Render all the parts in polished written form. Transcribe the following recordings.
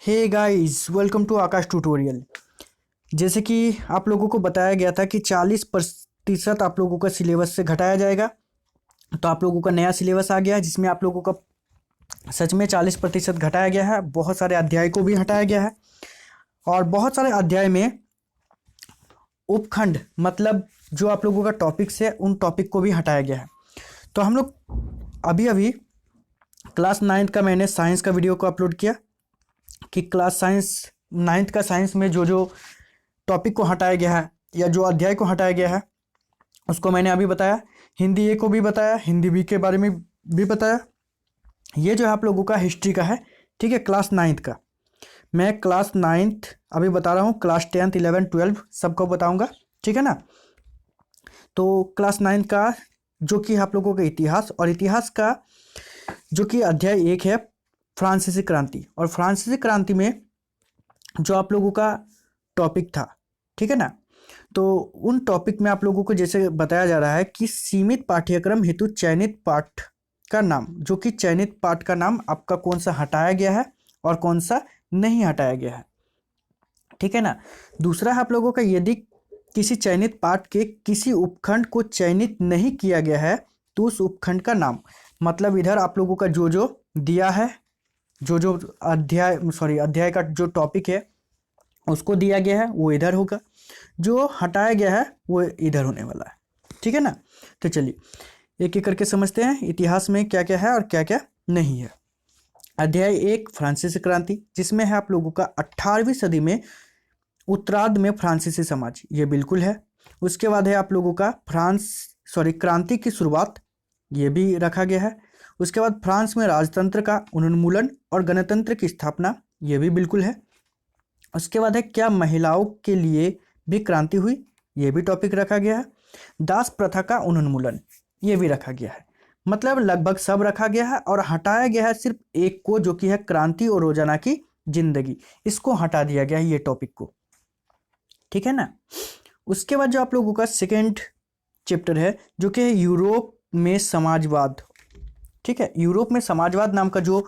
Hey guys, welcome to Aakash tutorial. जैसे कि आप लोगों को बताया गया था कि 40% आप लोगों का सिलेबस से घटाया जाएगा। तो आप लोगों का नया सिलेबस आ गया है जिसमें आप लोगों का सच में 40% घटाया गया है। बहुत सारे अध्याय को भी हटाया गया है और बहुत सारे अध्याय में उपखंड मतलब जो आप लोगों का टॉपिक्स है उन टॉपिक को भी हटाया गया है। तो हम लोग अभी अभी क्लास 9th का मैंने साइंस का वीडियो को अपलोड किया कि क्लास साइंस 9th का साइंस में जो जो टॉपिक को हटाया गया है या जो अध्याय को हटाया गया है उसको मैंने अभी बताया। हिंदी ए को भी बताया, हिंदी बी के बारे में भी बताया। ये जो है आप लोगों का हिस्ट्री का है, ठीक है, क्लास 9th का। मैं क्लास 9th अभी बता रहा हूँ, क्लास 10th 11 12 सबको बताऊंगा, ठीक है ना। तो क्लास 9th का जो कि आप लोगों का इतिहास, और इतिहास का जो कि अध्याय 1 है फ्रांसीसी क्रांति। और फ्रांसीसी क्रांति में जो आप लोगों का टॉपिक था, ठीक है ना, तो उन टॉपिक में आप लोगों को जैसे बताया जा रहा है कि सीमित पाठ्यक्रम हेतु चयनित पाठ का नाम, जो कि चयनित पाठ का नाम आपका कौन सा हटाया गया है और कौन सा नहीं हटाया गया है, ठीक है ना। दूसरा है आप लोगों का, यदि किसी चयनित पाठ के किसी उपखंड को चयनित नहीं किया गया है तो उस उपखंड का नाम, मतलब इधर आप लोगों का जो जो दिया है, जो जो अध्याय का जो टॉपिक है उसको दिया गया है वो इधर होगा, जो हटाया गया है वो इधर होने वाला है, ठीक है ना। तो चलिए एक एक करके समझते हैं इतिहास में क्या क्या है और क्या क्या नहीं है। अध्याय 1 फ्रांसीसी क्रांति, जिसमें है आप लोगों का 18वीं सदी में उत्तरार्ध में फ्रांसीसी समाज, ये बिल्कुल है। उसके बाद है आप लोगों का क्रांति की शुरुआत, ये भी रखा गया है। उसके बाद फ्रांस में राजतंत्र का उन्मूलन और गणतंत्र की स्थापना, ये भी बिल्कुल है। उसके बाद है क्या महिलाओं के लिए भी क्रांति हुई, ये भी टॉपिक रखा गया है। दास प्रथा का उन्मूलन, ये भी रखा गया है। मतलब लगभग सब रखा गया है और हटाया गया है सिर्फ एक को, जो कि है क्रांति और रोजाना की जिंदगी, इसको हटा दिया गया है ये टॉपिक को, ठीक है ना। उसके बाद जो आप लोगों का सेकेंड चैप्टर है जो कि है यूरोप में समाजवाद, ठीक है। यूरोप में समाजवाद नाम का जो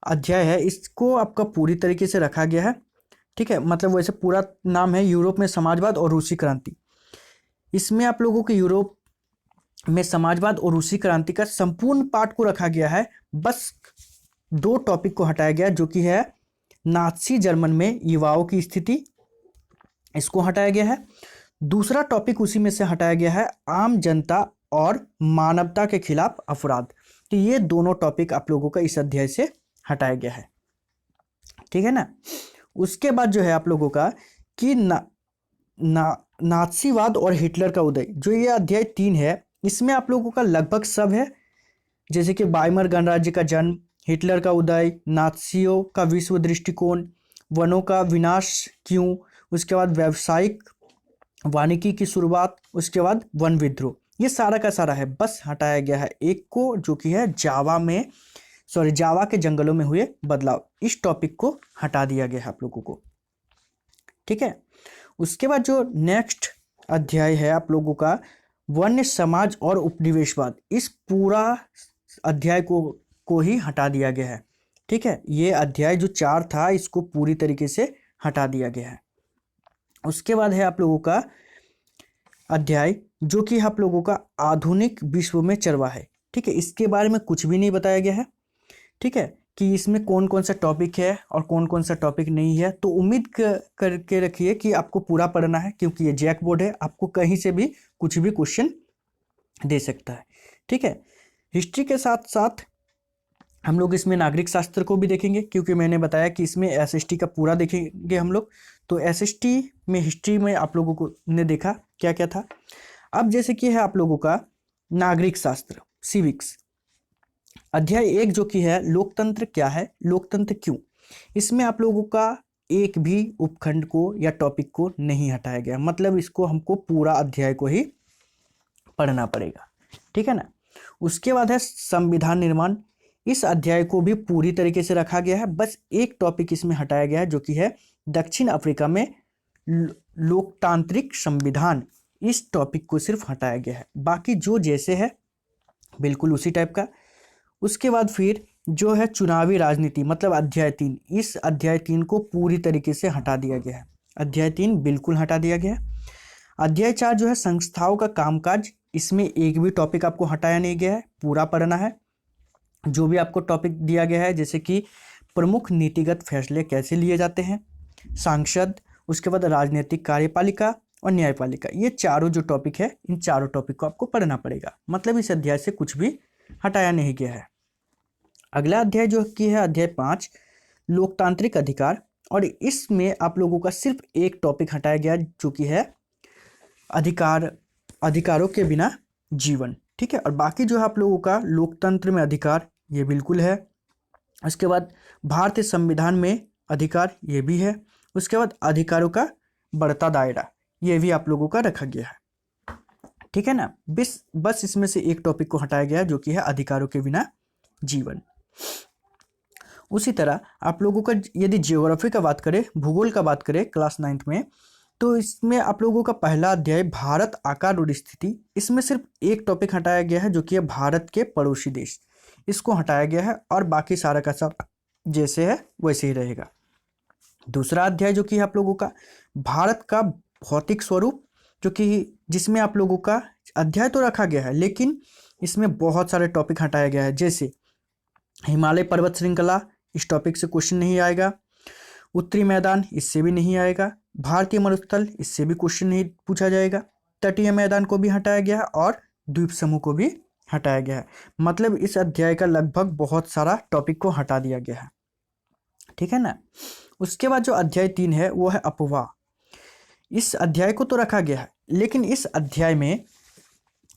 अध्याय है इसको आपका पूरी तरीके से रखा गया है, ठीक है। मतलब वैसे पूरा नाम है यूरोप में समाजवाद और रूसी क्रांति। इसमें आप लोगों के यूरोप में समाजवाद और रूसी क्रांति का संपूर्ण पाठ को रखा गया है, बस दो टॉपिक को हटाया गया जो कि है नाजी जर्मन में युवाओं की स्थिति, इसको हटाया गया है। दूसरा टॉपिक उसी में से हटाया गया है आम जनता और मानवता के खिलाफ अपराध। तो ये दोनों टॉपिक आप लोगों का इस अध्याय से हटाया गया है, ठीक है ना। उसके बाद जो है आप लोगों का कि नाथसीवाद और हिटलर का उदय, जो ये अध्याय 3 है, इसमें आप लोगों का लगभग सब है। जैसे कि वाइमर गणराज्य का जन्म, हिटलर का उदय, नाथसियों का विश्व दृष्टिकोण, वनों का विनाश क्यों, उसके बाद व्यावसायिक वानिकी की शुरुआत, उसके बाद वन विद्रोह, ये सारा का सारा है। बस हटाया गया है एक को जो कि है जावा के जंगलों में हुए बदलाव, इस टॉपिक को हटा दिया गया है आप लोगों को, ठीक है। उसके बाद जो नेक्स्ट अध्याय है आप लोगों का वन्य समाज और उपनिवेशवाद, इस पूरा अध्याय को ही हटा दिया गया है, ठीक है। ये अध्याय जो 4 था इसको पूरी तरीके से हटा दिया गया है। उसके बाद है आप लोगों का अध्याय जो कि आप लोगों का आधुनिक विश्व में चरवाहा है, ठीक है। इसके बारे में कुछ भी नहीं बताया गया है, ठीक है, कि इसमें कौन कौन सा टॉपिक है और कौन कौन सा टॉपिक नहीं है। तो उम्मीद करके रखिए कि आपको पूरा पढ़ना है, क्योंकि ये जैक बोर्ड है, आपको कहीं से भी कुछ भी क्वेश्चन दे सकता है, ठीक है। हिस्ट्री के साथ साथ हम लोग इसमें नागरिक शास्त्र को भी देखेंगे, क्योंकि मैंने बताया कि इसमें एसएसटी का पूरा देखेंगे हम लोग। तो एसएसटी में हिस्ट्री में आप लोगों को ने देखा क्या क्या था। अब जैसे कि है आप लोगों का नागरिक शास्त्र सिविक्स, अध्याय 1 जो कि है लोकतंत्र क्या है, लोकतंत्र क्यों, इसमें आप लोगों का एक भी उपखंड को या टॉपिक को नहीं हटाया गया, मतलब इसको हमको पूरा अध्याय को ही पढ़ना पड़ेगा, ठीक है ना। उसके बाद है संविधान निर्माण, इस अध्याय को भी पूरी तरीके से रखा गया है, बस एक टॉपिक इसमें हटाया गया है जो कि है दक्षिण अफ्रीका में लोकतांत्रिक संविधान, इस टॉपिक को सिर्फ हटाया गया है, बाकी जो जैसे है बिल्कुल उसी टाइप का। उसके बाद फिर जो है चुनावी राजनीति मतलब अध्याय 3, इस अध्याय 3 को पूरी तरीके से हटा दिया गया है। अध्याय 3 बिल्कुल हटा दिया गया है। अध्याय 4 जो है संस्थाओं का कामकाज, इसमें एक भी टॉपिक आपको हटाया नहीं गया है, पूरा पढ़ना है। जो भी आपको टॉपिक दिया गया है जैसे कि प्रमुख नीतिगत फैसले कैसे लिए जाते हैं, सांसद, उसके बाद राजनीतिक कार्यपालिका और न्यायपालिका, ये चारों जो टॉपिक है इन चारों टॉपिक को आपको पढ़ना पड़ेगा। मतलब इस अध्याय से कुछ भी हटाया नहीं गया है। अगला अध्याय जो कि है अध्याय 5 लोकतांत्रिक अधिकार, और इसमें आप लोगों का सिर्फ एक टॉपिक हटाया गया जो कि है अधिकारों के बिना जीवन। ठीक है, और बाकी जो है आप लोगों का लोकतंत्र में अधिकार ये बिल्कुल है। उसके बाद भारतीय संविधान में अधिकार ये भी है। उसके बाद अधिकारों का बढ़ता दायरा ये भी आप लोगों का रखा गया है। ठीक है ना, बस इसमें से एक टॉपिक को हटाया गया जो कि है अधिकारों के बिना जीवन। उसी तरह आप लोगों का यदि जियोग्राफी का बात करें, भूगोल का बात करें क्लास 9th में, तो इसमें आप लोगों का पहला अध्याय भारत आकार और स्थिति, इसमें सिर्फ एक टॉपिक हटाया गया है जो कि है भारत के पड़ोसी देश, इसको हटाया गया है और बाकी सारा का सब जैसे है वैसे ही रहेगा। दूसरा अध्याय जो कि है आप लोगों का भारत का भौतिक स्वरूप, जो कि जिसमें आप लोगों का अध्याय तो रखा गया है लेकिन इसमें बहुत सारे टॉपिक हटाया गया है, जैसे हिमालय पर्वत श्रृंखला, इस टॉपिक से क्वेश्चन नहीं आएगा। उत्तरी मैदान, इससे भी नहीं आएगा। भारतीय मरुस्थल, इससे भी क्वेश्चन नहीं पूछा जाएगा। तटीय मैदान को भी हटाया गया है और द्वीप समूह को भी हटाया गया है। मतलब इस अध्याय का लगभग बहुत सारा टॉपिक को हटा दिया गया है। ठीक है ना। उसके बाद जो अध्याय 3 है वो है अपवाह। इस अध्याय को तो रखा गया है लेकिन इस अध्याय में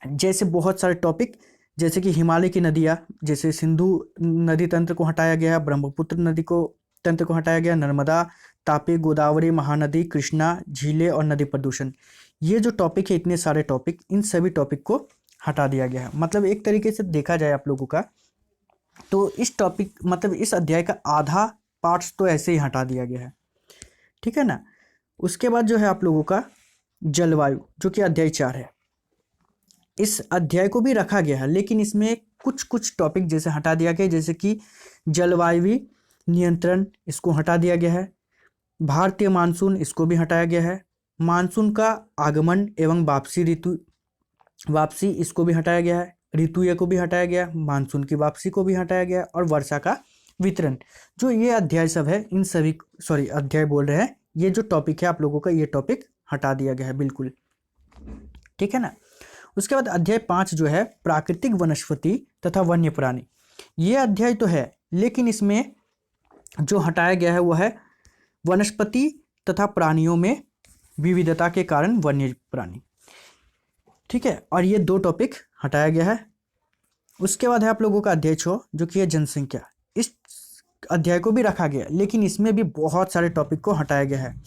जैसे बहुत सारे टॉपिक, जैसे कि हिमालय की नदियाँ, जैसे सिंधु नदी तंत्र को हटाया गया, ब्रह्मपुत्र नदी को तंत्र को हटाया गया, नर्मदा, तापी, गोदावरी, महानदी, कृष्णा, झीलें और नदी प्रदूषण, ये जो टॉपिक है इतने सारे टॉपिक, इन सभी टॉपिक को हटा दिया गया है। मतलब एक तरीके से देखा जाए आप लोगों का तो इस टॉपिक मतलब इस अध्याय का आधा पार्ट्स तो ऐसे ही हटा दिया गया है। ठीक है ना। उसके बाद जो है आप लोगों का जलवायु जो कि अध्याय 4 है, इस अध्याय को भी रखा गया है लेकिन इसमें कुछ टॉपिक जैसे हटा दिया गया, जैसे कि जलवायु नियंत्रण, इसको हटा दिया गया है। भारतीय मानसून, इसको भी हटाया गया है। मानसून का आगमन एवं वापसी, इसको भी हटाया गया है। ऋतुएं को भी हटाया गया, मानसून की वापसी को भी हटाया गया और वर्षा का वितरण, जो ये अध्याय सब है इन सभी अध्याय बोल रहे हैं, ये जो टॉपिक है आप लोगों का ये टॉपिक हटा दिया गया है बिल्कुल। ठीक है ना। उसके बाद अध्याय 5 जो है प्राकृतिक वनस्पति तथा वन्य प्राणी, ये अध्याय तो है लेकिन इसमें जो हटाया गया है वो है वनस्पति तथा प्राणियों में विविधता के कारण वन्य प्राणी। ठीक है, और ये 2 टॉपिक हटाया गया है। उसके बाद है आप लोगों का अध्याय 6 जो कि है जनसंख्या। इस अध्याय को भी रखा गया लेकिन इसमें भी बहुत सारे टॉपिक को हटाया गया है,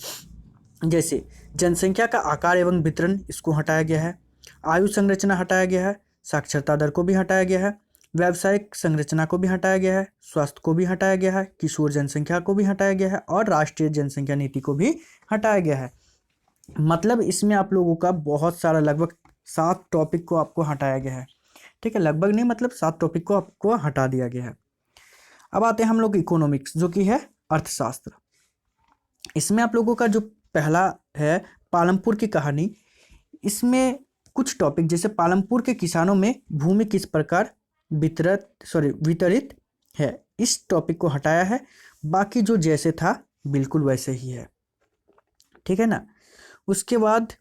जैसे जनसंख्या का आकार एवं वितरण, इसको हटाया गया है। आयु संरचना हटाया गया है। साक्षरता दर को भी हटाया गया है। व्यावसायिक संरचना को भी हटाया गया है। स्वास्थ्य को भी हटाया गया है। किशोर जनसंख्या को भी हटाया गया है और राष्ट्रीय जनसंख्या नीति को भी हटाया गया है। मतलब इसमें आप लोगों का बहुत सारा लगभग 7 टॉपिक को आपको हटाया गया है। ठीक है, लगभग नहीं मतलब 7 टॉपिक को आपको हटा दिया गया है। अब आते हैं हम लोग इकोनॉमिक्स जो कि है अर्थशास्त्र। इसमें आप लोगों का जो पहला है पालमपुर की कहानी, इसमें कुछ टॉपिक जैसे पालमपुर के किसानों में भूमि किस प्रकार वितरित है, इस टॉपिक को हटाया है। बाकी जो जैसे था बिल्कुल वैसे ही है। ठीक है ना। उसके बाद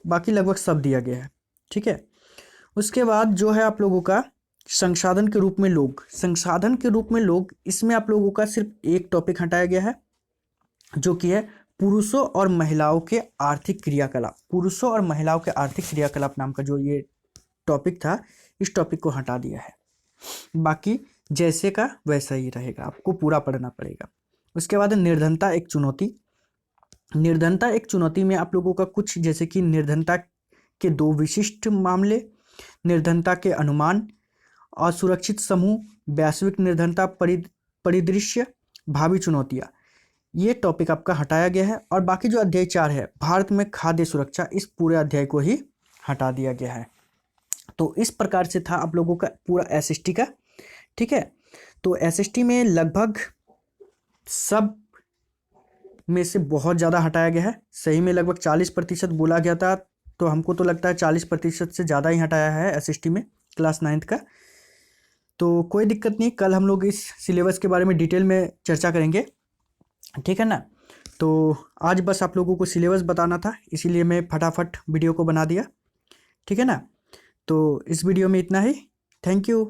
बाकी लगभग सब दिया गया है। ठीक है। उसके बाद जो है आप लोगों का संसाधन के रूप में लोग, इसमें आप लोगों का सिर्फ एक टॉपिक हटाया गया है जो कि है पुरुषों और महिलाओं के आर्थिक क्रियाकलाप नाम का जो ये टॉपिक था, इस टॉपिक को हटा दिया है। बाकी जैसे का वैसा ही रहेगा, आपको पूरा पढ़ना पड़ेगा। उसके बाद निर्धनता एक चुनौती में आप लोगों का कुछ जैसे कि निर्धनता के 2 विशिष्ट मामले, निर्धनता के अनुमान, असुरक्षित समूह, वैश्विक निर्धनता परिदृश्य, भावी चुनौतियाँ, ये टॉपिक आपका हटाया गया है। और बाकी जो अध्याय 4 है भारत में खाद्य सुरक्षा, इस पूरे अध्याय को ही हटा दिया गया है। तो इस प्रकार से था आप लोगों का पूरा एसएसटी का। ठीक है, तो एसएसटी में लगभग सब में से बहुत ज़्यादा हटाया गया है। सही में लगभग 40% बोला गया था, तो हमको तो लगता है 40% से ज़्यादा ही हटाया है एसएसटी में क्लास 9th का। तो कोई दिक्कत नहीं, कल हम लोग इस सिलेबस के बारे में डिटेल में चर्चा करेंगे, ठीक है ना। तो आज बस आप लोगों को सिलेबस बताना था, इसीलिए मैं फटाफट वीडियो को बना दिया, ठीक है ना। तो इस वीडियो में इतना ही। Thank you.